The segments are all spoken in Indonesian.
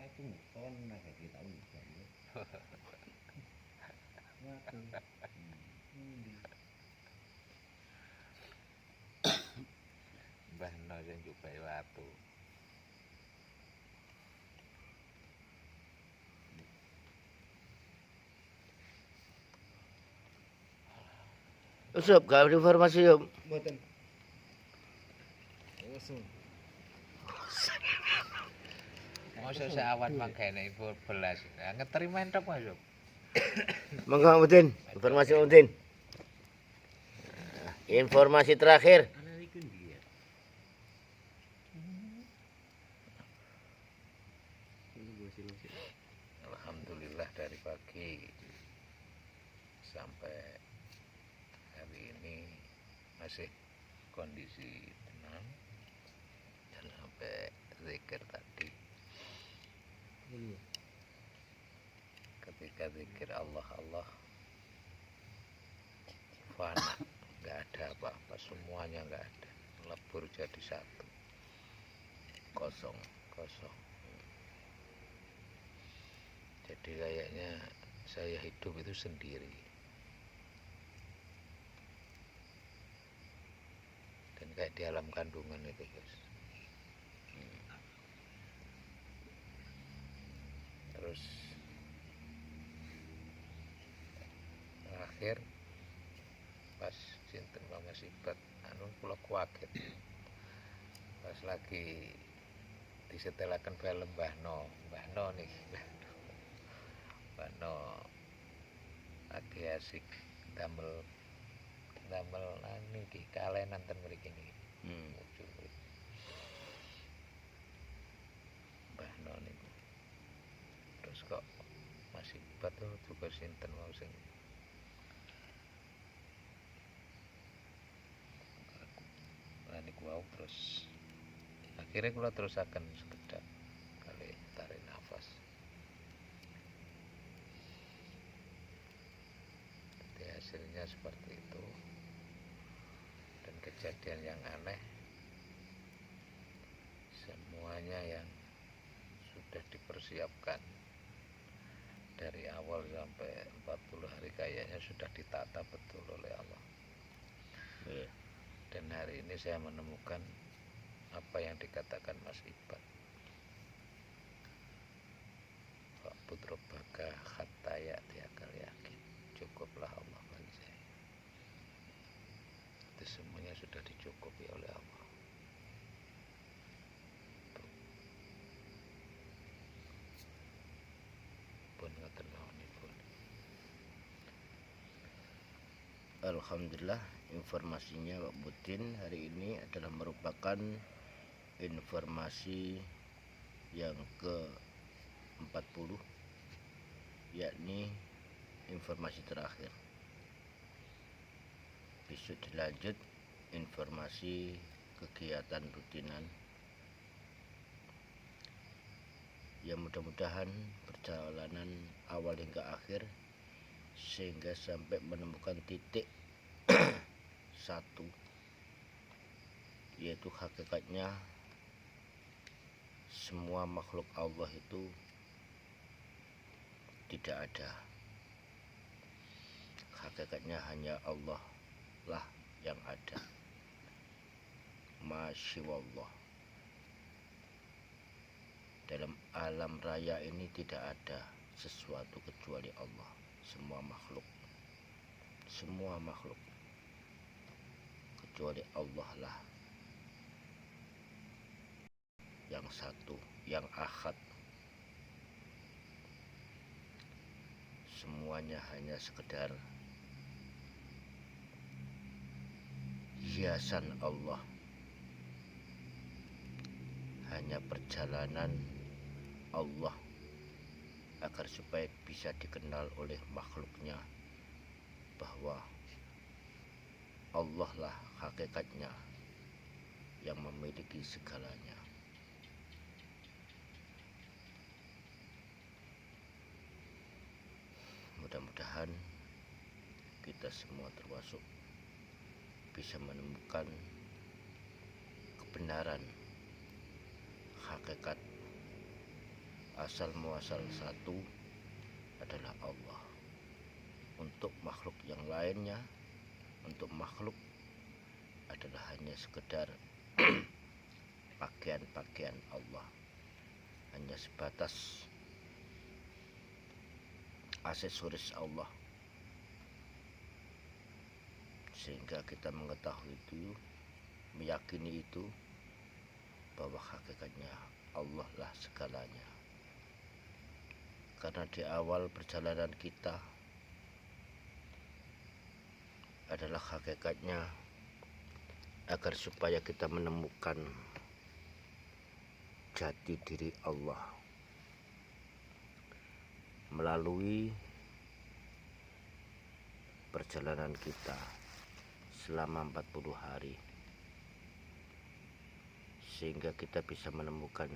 aku muson nah kayak tahu muson ya. Waduh. Ndi. Mbah no sing jubai watu. Usop gak informasi yuk. Mboten. Usum. Masa seawan mangkene info belas. Nah, ngeterima entok Mas. Monggo Udin, informasi Udin. Informasi terakhir. Ana iku ndi ya? Alhamdulillah dari pagi sampai hari ini masih kondisi tenang dan sampai zikir tadi. Ketika zikir Allah fana, nggak ada apa-apa, semuanya nggak ada, lebur jadi satu, kosong. Jadi kayaknya saya hidup itu sendiri. Dan kayak di alam kandungan itu guys. Terus terakhir pas sinten Mama Sibat kula kuaget. Pas lagi disetelakan film Mbah No nih. Mbah No lagi asik damel niki kalenan ten mriki niki. Muncul Mbah No niku. Terus kok masih betul juga sinten mau sing niku wau. Terus akhirnya kula terusaken sekedap kali tarik nafas. Jadi hasilnya seperti itu. Dan kejadian yang aneh, semuanya yang sudah dipersiapkan dari awal sampai 40 hari kayaknya sudah ditata betul oleh Allah. Dan hari ini saya menemukan apa yang dikatakan Mas Ibat. Pak Putra Baga Khataya Tiakal yakin. Cukuplah Allah bagi saya. Itu semuanya sudah dicukupi oleh Allah. Pun ngoten mawonipun. Alhamdulillah informasinya Pak Budin hari ini adalah merupakan informasi yang ke-40, yakni informasi terakhir. Besok dilanjut informasi kegiatan rutinan yang mudah-mudahan perjalanan awal hingga akhir sehingga sampai menemukan titik satu, yaitu hakikatnya semua makhluk Allah itu tidak ada. Hakikatnya hanya Allah lah yang ada. Masyaallah. Dalam alam raya ini tidak ada sesuatu kecuali Allah. Semua makhluk kecuali Allah lah yang satu, yang ahad. Semuanya hanya sekedar hiasan Allah, hanya perjalanan Allah agar supaya bisa dikenal oleh makhluknya bahwa Allah lah hakikatnya yang memiliki segalanya. Mudah-mudahan kita semua termasuk bisa menemukan kebenaran hakikat asal muasal satu adalah Allah. Untuk makhluk yang lainnya, untuk makhluk adalah hanya sekedar pakaian-pakaian Allah, hanya sebatas aksesoris Allah. Sehingga kita mengetahui itu, meyakini itu, bahwa hakikatnya Allah lah segalanya. Karena di awal perjalanan kita adalah hakikatnya agar supaya kita menemukan jati diri Allah melalui perjalanan kita selama 40 hari, sehingga kita bisa menemukan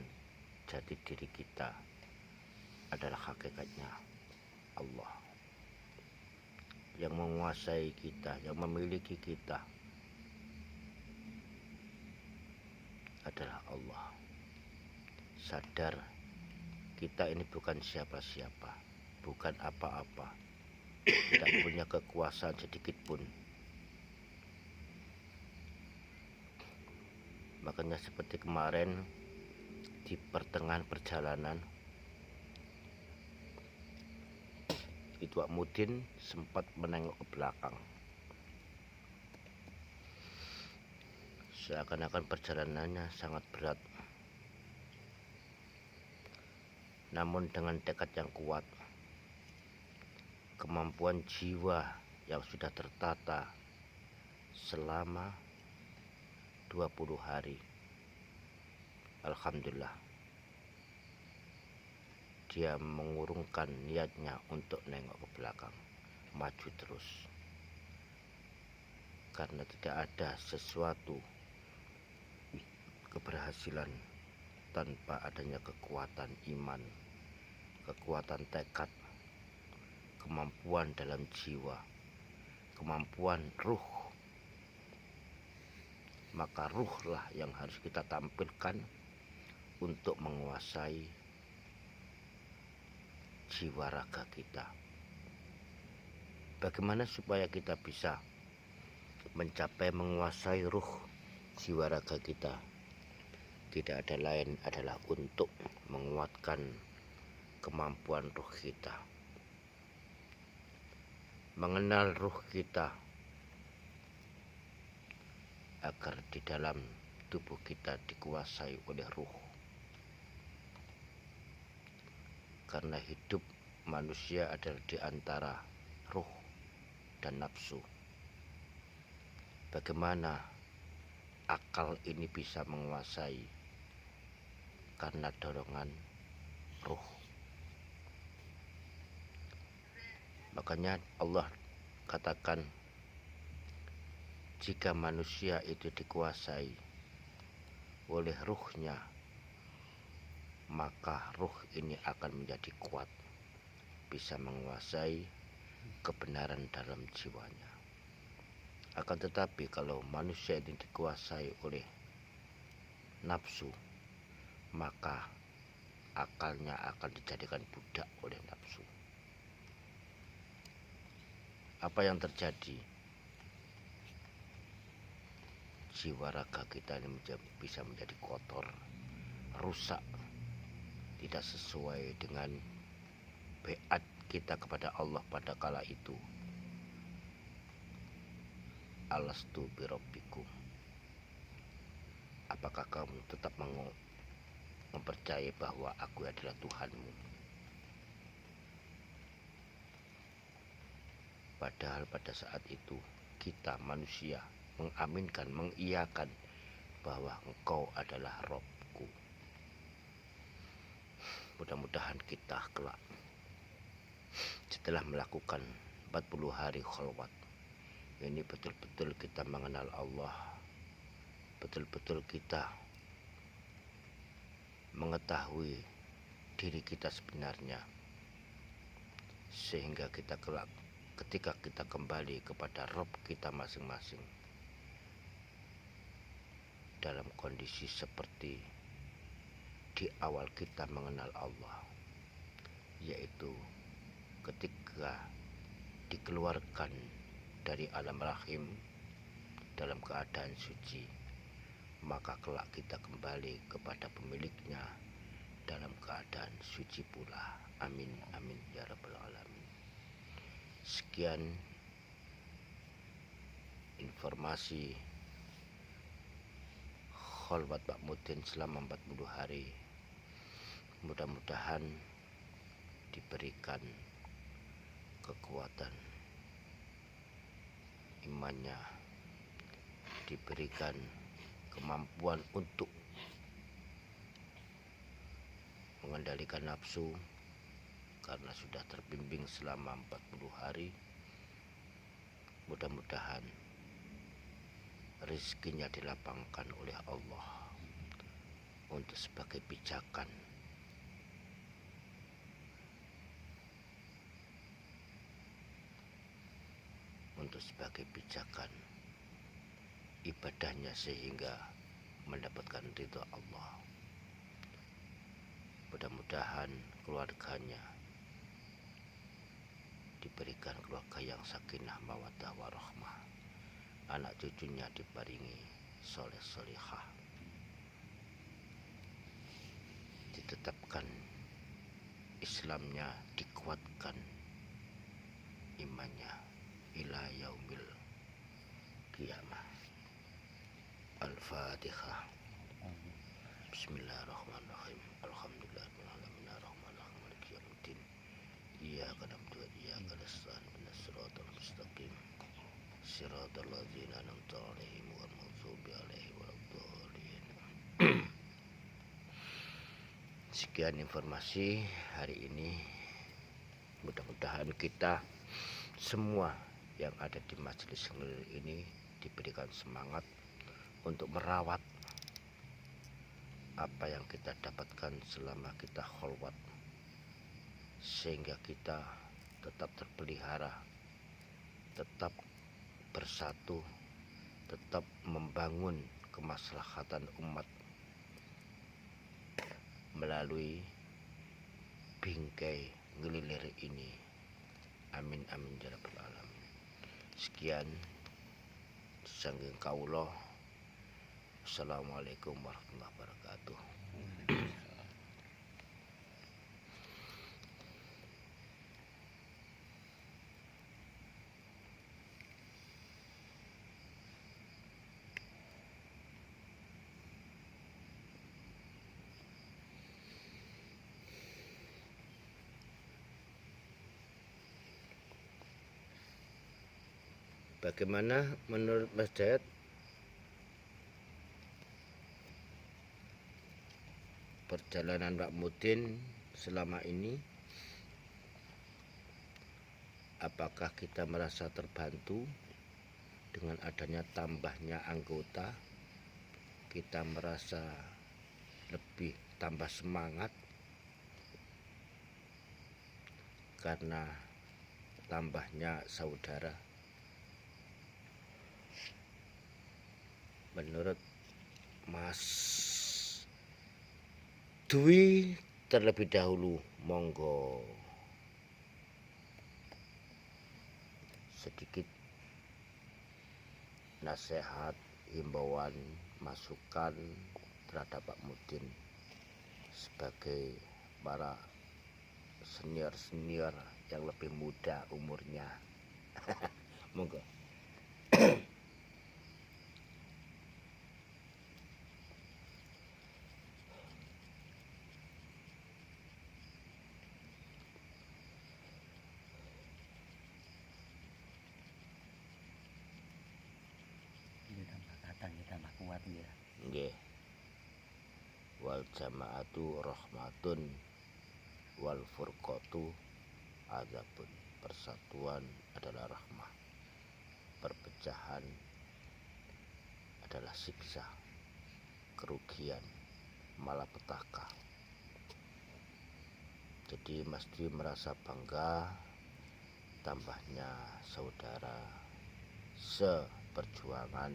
jati diri kita adalah hakikatnya Allah yang menguasai kita, yang memiliki kita adalah Allah. Sadar kita ini bukan siapa-siapa, bukan apa-apa, tidak punya kekuasaan sedikit pun. Makanya seperti kemarin di pertengahan perjalanan itu Wak Mudin sempat menengok ke belakang, seakan-akan perjalanannya sangat berat. Namun dengan tekad yang kuat, kemampuan jiwa yang sudah tertata selama 20 hari, alhamdulillah dia mengurungkan niatnya untuk nengok ke belakang, maju terus. Karena tidak ada sesuatu keberhasilan tanpa adanya kekuatan iman, kekuatan tekad, kemampuan dalam jiwa, kemampuan ruh. Maka ruhlah yang harus kita tampilkan untuk menguasai jiwa raga kita. Bagaimana supaya kita bisa mencapai menguasai ruh jiwa raga kita? Tidak ada lain adalah untuk menguatkan kemampuan ruh kita, mengenal ruh kita, agar di dalam tubuh kita dikuasai oleh ruh. Karena hidup manusia adalah di antara ruh dan nafsu. Bagaimana akal ini bisa menguasai? Karena dorongan ruh. Makanya Allah katakan, jika manusia itu dikuasai oleh ruhnya, maka ruh ini akan menjadi kuat, bisa menguasai kebenaran dalam jiwanya. Akan tetapi kalau manusia ini dikuasai oleh nafsu, maka akalnya akan dijadikan budak oleh nafsu. Apa yang terjadi? Jiwa raga kita ini bisa menjadi kotor, rusak, tidak sesuai dengan beat kita kepada Allah pada kala itu. Alastu birabbikum, apakah kamu tetap mempercayai bahwa aku adalah Tuhanmu? Padahal pada saat itu kita manusia mengaminkan, mengiyakan bahwa engkau adalah Robku. Mudah-mudahan kita kelak setelah melakukan 40 hari khalwat ini betul-betul kita mengenal Allah, betul-betul kita mengetahui diri kita sebenarnya, sehingga kita kelak ketika kita kembali kepada Rob kita masing-masing dalam kondisi seperti di awal kita mengenal Allah, yaitu ketika dikeluarkan dari alam rahim dalam keadaan suci, maka kelak kita kembali kepada pemiliknya dalam keadaan suci pula. Amin amin ya rabbal alamin. Sekian informasi kholwat Pak Mudin selama 40 hari. Mudah-mudahan diberikan kekuatan imannya, diberikan kemampuan untuk mengendalikan nafsu, karena sudah terbimbing selama 40 hari. Mudah-mudahan rezekinya dilapangkan oleh Allah untuk sebagai pijakan ibadahnya, sehingga mendapatkan ridha Allah. Mudah-mudahan keluarganya diberikan keluarga yang sakinah mawaddah warahmah, anak cucunya diparingi soleh solihah, ditetapkan Islamnya, dikuatkan imannya ila yaumil qiyamah. Al-Fatihah. Bismillahirrahmanirrahim. Alhamdulillahirrahmanirrahim. Ar-Rahmanirrahim. Maliki yaumiddin. Iyyaka na'budu wa iyyaka nasta'in. Ihdinas siratal mustaqim. Siratal ladzina an'amta 'alaihim ghairil maghdubi 'alaihim waladdallin. Sekian informasi hari ini. Mudah-mudahan kita semua yang ada di majelis ini diberikan semangat untuk merawat apa yang kita dapatkan selama kita kholwat, sehingga kita tetap terpelihara, tetap bersatu, tetap membangun kemaslahatan umat melalui bingkai ngelilir ini. Amin amin ya rabbal alamin. Sekian sanggeng kaula. Assalamualaikum warahmatullahi wabarakatuh. Bagaimana menurut Mas Dayat perjalanan Pak Mudin selama ini? Apakah kita merasa terbantu dengan adanya tambahnya anggota? Kita merasa lebih tambah semangat karena tambahnya saudara. Menurut Mas Dwi terlebih dahulu, monggo. Sedikit nasihat, himbauan, masukan terhadap Pak Mudin sebagai para senior-senior yang lebih muda umurnya. Monggo. Tambah kuat ya. Nggih. Wal jama'atu rahmatun wal furqatu adzabun. Persatuan adalah rahmah, perpecahan adalah siksa, kerugian, malapetaka. Jadi Mas Dwi merasa bangga tambahnya saudara seperjuangan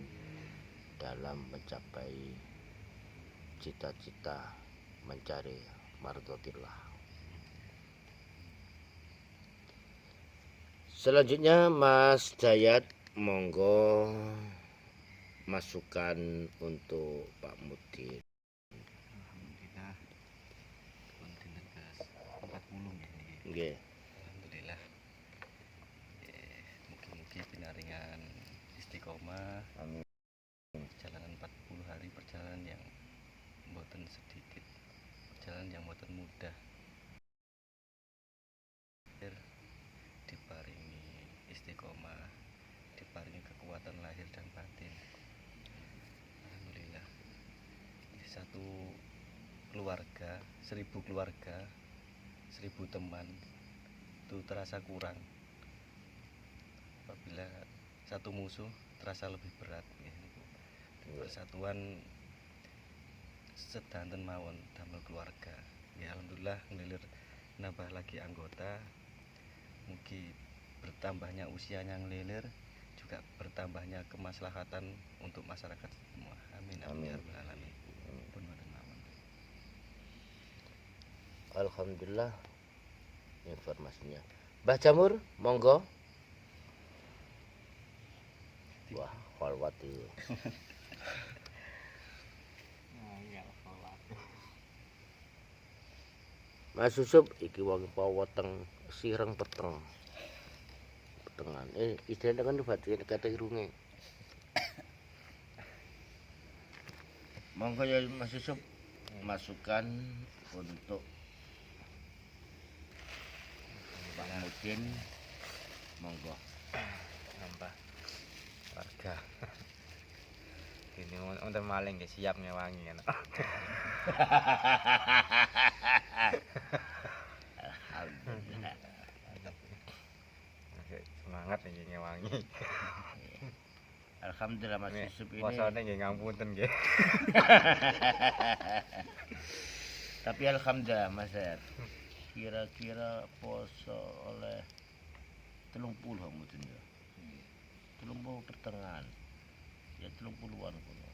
dalam mencapai cita-cita mencari mardotillah. Selanjutnya Mas Dayat, monggo masukan untuk Pak Mudin. Alhamdulillah. Konten tegas 40 ya. Nggih. Alhamdulillah. Mugi-mugi pinaringan istiqomah. Amin. Perjalanan 40 hari, perjalanan yang mboten sedikit, perjalanan yang mboten mudah. Diparingi istiqomah, diparingi kekuatan lahir dan batin. Alhamdulillah. Satu keluarga, 1000 keluarga, 1000 teman itu terasa kurang apabila satu musuh terasa lebih berat ya. Persatuan sedanten mawon damel keluarga ya. Alhamdulillah ngelilir nambah lagi anggota, mugi bertambahnya usianya ngelilir juga bertambahnya kemaslahatan untuk masyarakat semua. Amin amin ya rabbal alamin. Pun wonten mawon. Alhamdulillah informasinya. Mbah Jamur, monggo. Wah, kholwat itu. Mas Yusuf iki wong paweteng sireng peteng. Petengan. Istilahnya kan batin kata irunge. Monggo ya Mas Yusuf, masukan untuk Pak Mudin, monggo. Nambah warga. Ini untuk maling ya, siap ngewangi kan. Alhamdulillah. Semangat nih ngewangi. Alhamdulillah Mas Yusuf ini. Posone nggih ngapunten nggih. Tapi alhamdulillah Mas Dayat. Kira-kira poso oleh 30 mungkin ya. 30 pertengahan. Ya 30-an kuno.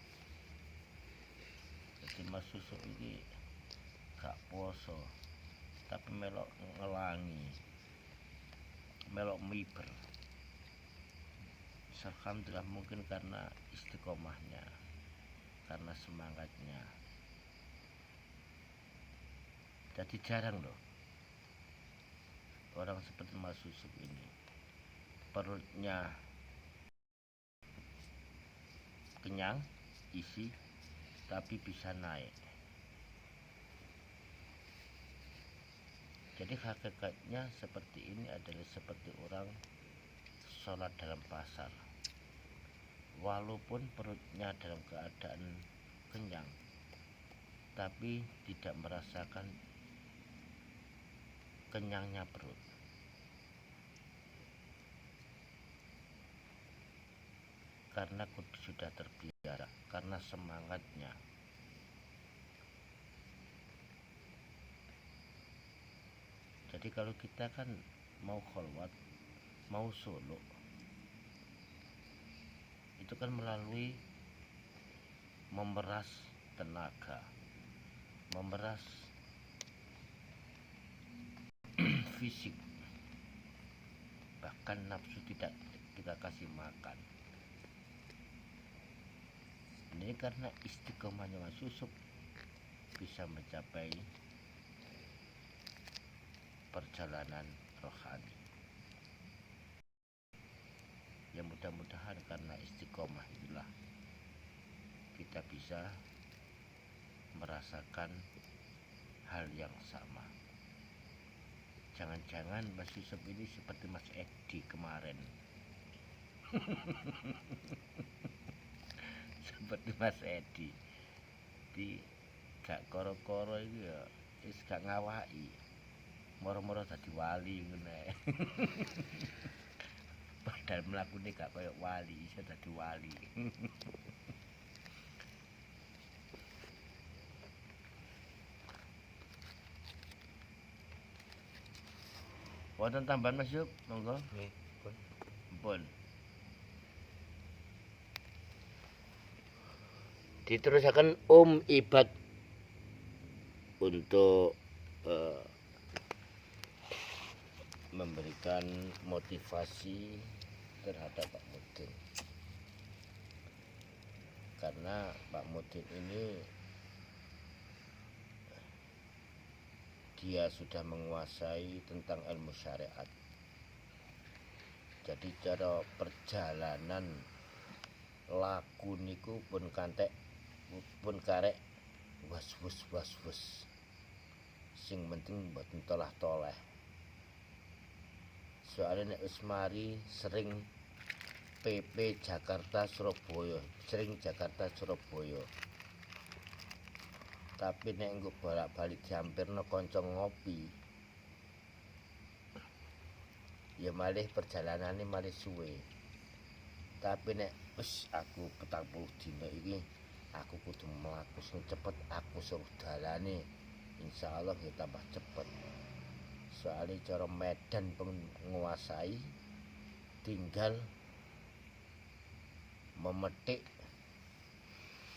Jadi Mas Yusuf ini gak poso, tapi melok ngelangi, melok miber. Alhamdulillah mungkin karena istiqomahnya, karena semangatnya. Jadi jarang loh orang seperti Mas Yusuf ini perutnya kenyang, isi, tapi bisa naik. Jadi hakikatnya seperti ini adalah seperti orang sholat dalam pasar. Walaupun perutnya dalam keadaan kenyang, tapi tidak merasakan kenyangnya perut. Karena sudah terbiasa, karena semangatnya. Jadi kalau kita kan mau kholwat, mau solo, itu kan melalui memeras tenaga, memeras fisik, bahkan nafsu tidak kita kasih makan. Ini karena istiqomahnya Mas Yusuf bisa mencapai perjalanan rohani. Ya mudah-mudahan karena istiqomah itulah kita bisa merasakan hal yang sama. Jangan-jangan Mas Yusuf ini seperti Mas Edi kemarin. Seperti Mas Edi di gak koro-koro itu ya wis gak ngawaki, moro-moro dadi wali ngene. Padahal mlakune gak koyo wali, iso dadi wali. Wonten tambahan Mas Yusuf, monggo. Nggih, pun. Pun. Diterusaken Ibad untuk memberikan motivasi terhadap Pak Mudin, karena Pak Mudin ini dia sudah menguasai tentang ilmu syariat. Jadi cara perjalanan laku niku pun kantek pun karek was sing penting mboten tolah-toleh. Soalnya nek wis mari sering PP Jakarta Surabaya, sering Jakarta Surabaya. Tapi nek engko bolak-balik diampirno kanca ngopi, ya malih perjalanannya malih suwe. Tapi nek wis aku 40 dina iki aku kudu mlaku sing cepet, aku suruh dalane, insyaallah ya tambah cepet. Soalnya cara medan penguasai tinggal memetik,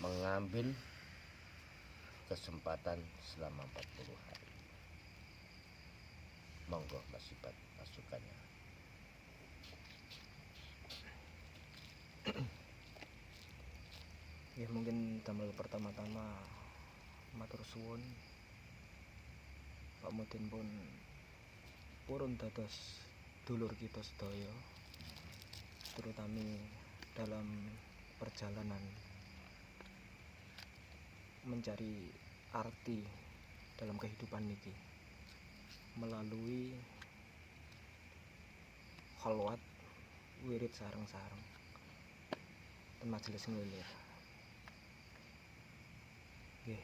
mengambil kesempatan selama 40 hari. Monggo Mas Ibat masukannya. Ya mungkin damel pertama-tama matur suwun Pak Mudin pun purun dados dulur kita sedaya, terutama dalam perjalanan mencari arti dalam kehidupan niki melalui khalwat wirid sareng-sareng dan majelis ngelilir. Nggih,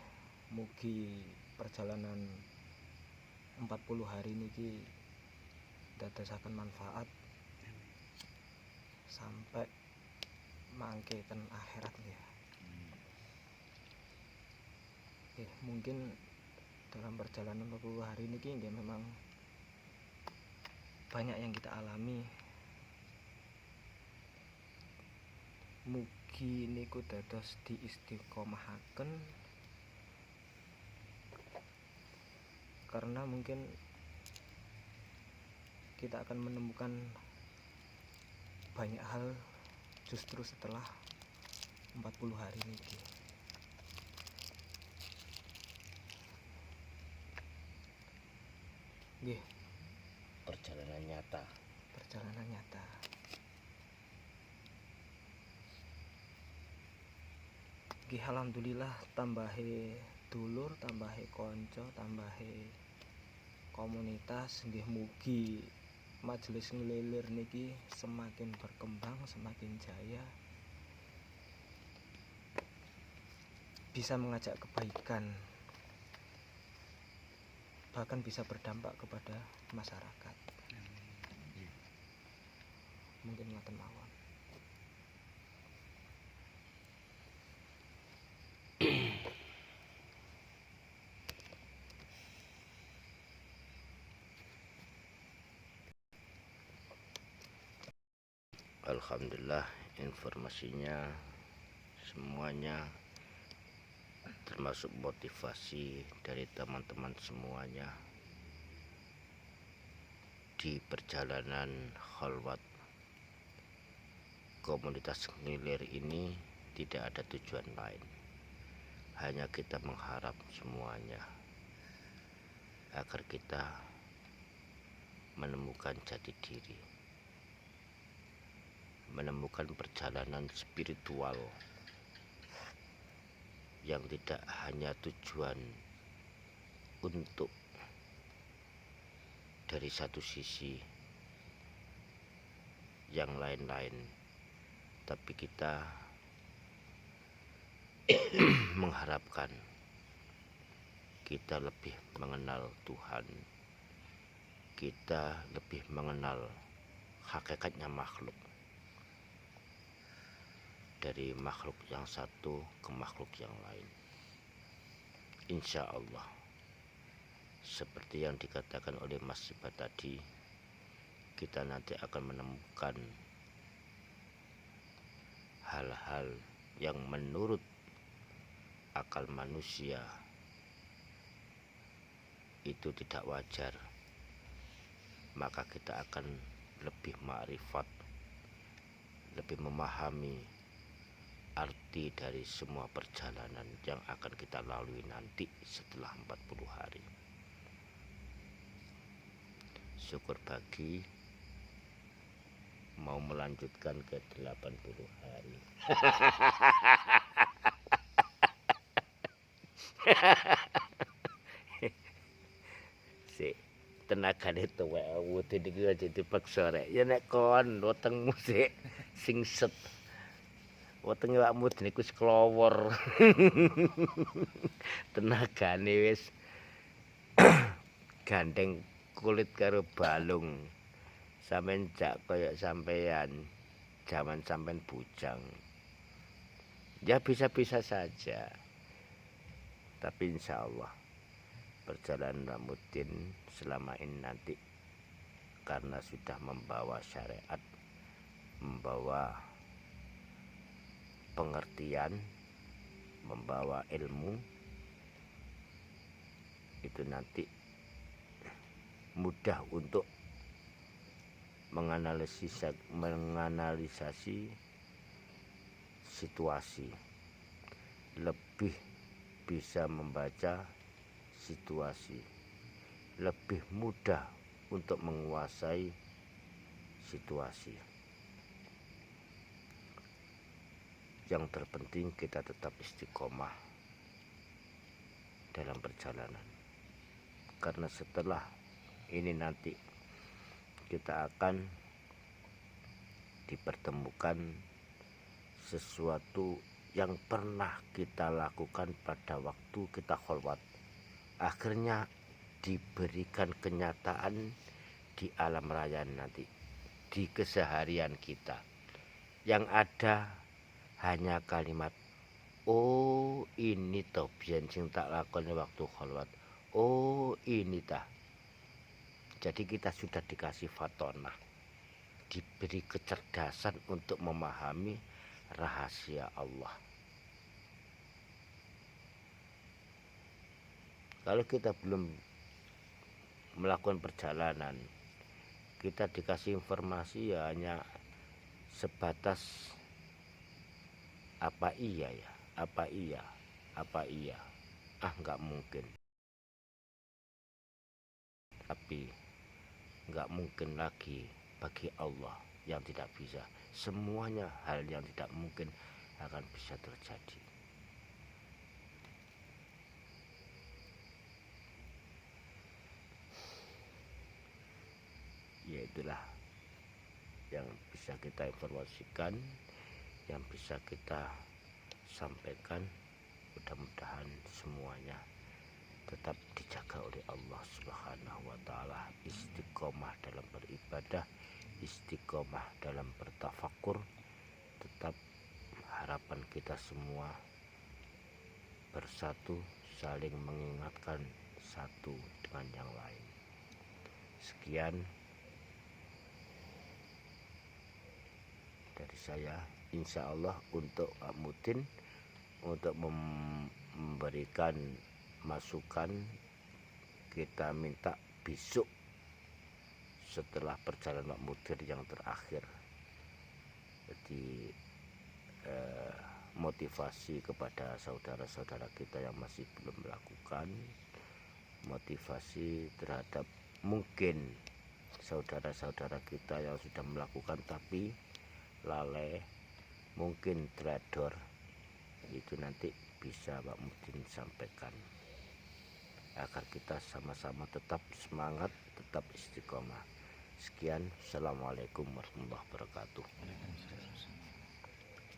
mugi perjalanan 40 hari niki dadosaken manfaat sampai mangke ten akhirat nggih. Mungkin dalam perjalanan 40 hari niki nggih memang banyak yang kita alami. Mugi niku dados diistiqomahaken, karena mungkin kita akan menemukan banyak hal justru setelah 40 hari niki. Nggih, Perjalanan nyata. perjalanan nyata. Nggih, alhamdulillah tambahe dulur, tambahe konco, tambahe komunitas. Nggih, mugi majelis ngelilir niki semakin berkembang, semakin jaya, bisa mengajak kebaikan, bahkan bisa berdampak kepada masyarakat. Mungkin ngoten mawon. Alhamdulillah informasinya semuanya termasuk motivasi dari teman-teman semuanya di perjalanan khalwat komunitas ngilir ini. Tidak ada tujuan lain, hanya kita mengharap semuanya agar kita menemukan jati diri, menemukan perjalanan spiritual yang tidak hanya tujuan untuk dari satu sisi yang lain-lain, tapi kita mengharapkan kita lebih mengenal Tuhan, kita lebih mengenal hakikatnya makhluk, dari makhluk yang satu ke makhluk yang lain. Insya Allah, seperti yang dikatakan oleh Mas Sibat tadi, kita nanti akan menemukan hal-hal yang menurut akal manusia itu tidak wajar, maka kita akan lebih ma'rifat, lebih memahami arti dari semua perjalanan yang akan kita lalui nanti setelah 40 hari. Syukur bagi mau melanjutkan ke 80 hari. Si tenagane tuwek wudin iki aja dipaksa rek. Ya nek kon wetengmu sik sing set. Wetenge awakmu niku wis klowor. Tenagane wis gandeng kulit karo balung. Sampeyan jak kaya sampeyan zaman sampeyan bujang. Ya bisa-bisa saja. Tapi insya Allah perjalanan Ramuddin selama ini nanti karena sudah membawa syariat, membawa pengertian, membawa ilmu, itu nanti mudah untuk menganalisasi situasi, lebih bisa membaca situasi, lebih mudah untuk menguasai situasi. Yang terpenting kita tetap istiqomah dalam perjalanan, karena setelah ini nanti kita akan dipertemukan sesuatu yang pernah kita lakukan pada waktu kita kholwat, akhirnya diberikan kenyataan di alam raya nanti, di keseharian kita. Yang ada hanya kalimat, oh ini toh biyen sing tak lakoni waktu kholwat, oh ini tah. Jadi kita sudah dikasih fatonah, diberi kecerdasan untuk memahami rahasia Allah. Kalau kita belum melakukan perjalanan, kita dikasih informasi ya hanya sebatas apa iya ya, apa iya, apa iya. Nggak mungkin. Tapi nggak mungkin lagi bagi Allah yang tidak bisa. Semuanya hal yang tidak mungkin akan bisa terjadi. Ya itulah yang bisa kita informasikan, yang bisa kita sampaikan. Mudah-mudahan semuanya tetap dijaga oleh Allah Subhanahu wa Ta'ala, istiqomah dalam beribadah, istiqomah dalam bertafakur. Tetap harapan kita semua bersatu, saling mengingatkan satu dengan yang lain. Sekian dari saya, insya Allah untuk Pak Mutin, untuk memberikan masukan. Kita minta besok setelah perjalanan Pak Mudir yang terakhir, jadi motivasi kepada saudara-saudara kita yang masih belum melakukan, motivasi terhadap mungkin saudara-saudara kita yang sudah melakukan tapi lalai, mungkin trader, itu nanti bisa Pak Mudin sampaikan agar kita sama-sama tetap semangat, tetap istiqomah. Sekian, assalamualaikum warahmatullahi wabarakatuh.